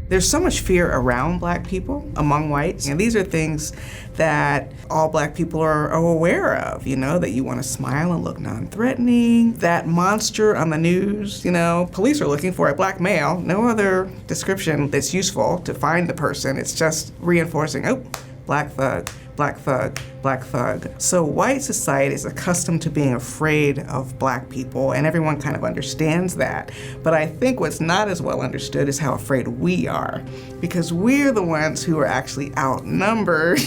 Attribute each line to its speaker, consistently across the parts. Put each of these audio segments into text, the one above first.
Speaker 1: There's so much fear around Black people, among whites, and these are things that all Black people are aware of, you know, that you want to smile and look non-threatening. That monster on the news, you know, police are looking for a Black male. No other description that's useful to find the person. It's just reinforcing, oh, Black thug, Black thug, Black thug. So white society is accustomed to being afraid of Black people, and everyone kind of understands that. But I think what's not as well understood is how afraid we are, because we're the ones who are actually outnumbered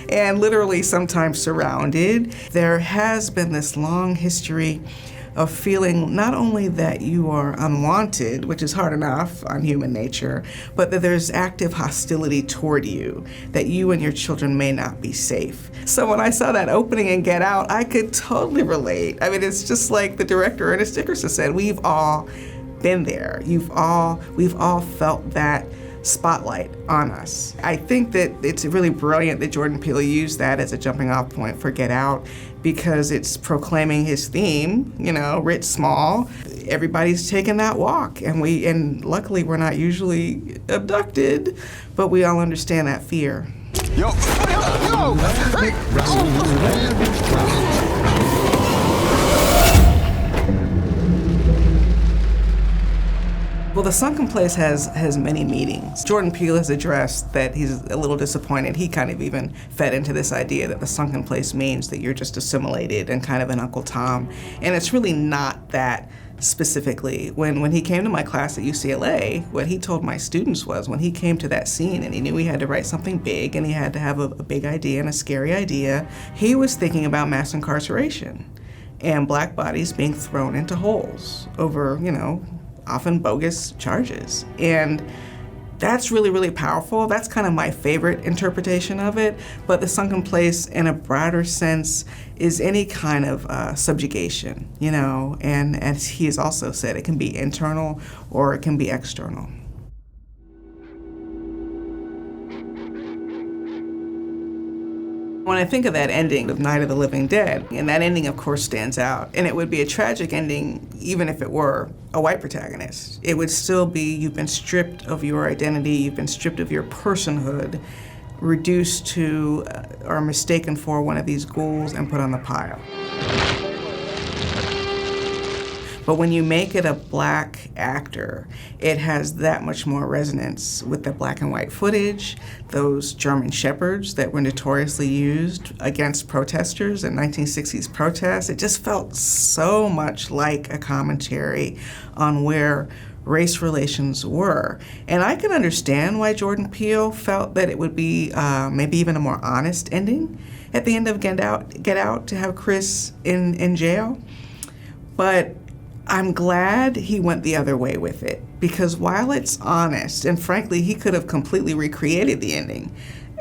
Speaker 1: and literally sometimes surrounded. There has been this long history of feeling not only that you are unwanted, which is hard enough on human nature, but that there's active hostility toward you, that you and your children may not be safe. So when I saw that opening in Get Out, I could totally relate. I mean, it's just like the director Ernest Dickerson said, we've all been there. We've all felt that spotlight on us. I think that it's really brilliant that Jordan Peele used that as a jumping off point for Get Out, because it's proclaiming his theme, you know, rich, small. Everybody's taking that walk, and luckily we're not usually abducted, but we all understand that fear.
Speaker 2: Yo, hey.
Speaker 1: Well, the Sunken Place has many meanings. Jordan Peele has addressed that he's a little disappointed. He kind of even fed into this idea that the Sunken Place means that you're just assimilated and kind of an Uncle Tom. And it's really not that specifically. When he came to my class at UCLA, what he told my students was when he came to that scene and he knew he had to write something big and he had to have a big idea and a scary idea, he was thinking about mass incarceration and Black bodies being thrown into holes over, you know, often bogus charges. And that's really, really powerful. That's kind of my favorite interpretation of it. But the Sunken Place, in a broader sense, is any kind of subjugation, you know, and as he has also said, it can be internal or it can be external. When I think of that ending of Night of the Living Dead, and that ending of course stands out, and it would be a tragic ending even if it were a white protagonist. It would still be, you've been stripped of your identity, you've been stripped of your personhood, reduced to or mistaken for one of these ghouls and put on the pile. But when you make it a Black actor, it has that much more resonance with the black and white footage, those German shepherds that were notoriously used against protesters in 1960s protests. It just felt so much like a commentary on where race relations were. And I can understand why Jordan Peele felt that it would be maybe even a more honest ending at the end of Get Out to have Chris in jail. But I'm glad he went the other way with it, because while it's honest, and frankly, he could have completely recreated the ending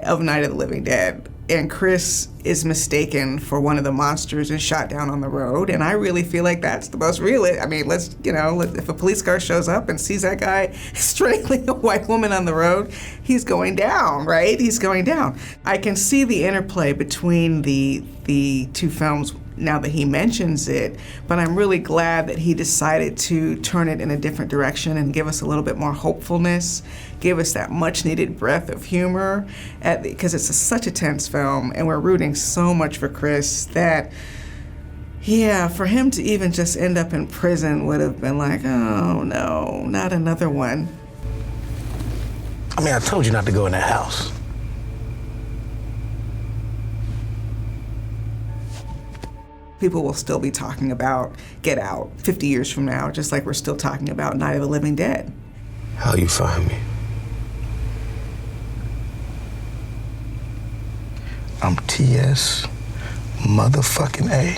Speaker 1: of Night of the Living Dead, and Chris is mistaken for one of the monsters and shot down on the road, and I really feel like that's the most real. I mean, if a police car shows up and sees that guy strangling a white woman on the road, he's going down, right? He's going down. I can see the interplay between the two films now that he mentions it, but I'm really glad that he decided to turn it in a different direction and give us a little bit more hopefulness, give us that much needed breath of humor, because it's such a tense film and we're rooting so much for Chris that, yeah, for him to even just end up in prison would have been like, oh no, not another one.
Speaker 3: I mean, I told you not to go in that house.
Speaker 1: People will still be talking about Get Out 50 years from now, just like we're still talking about Night of the Living Dead.
Speaker 3: How you find me? I'm T.S. motherfucking A.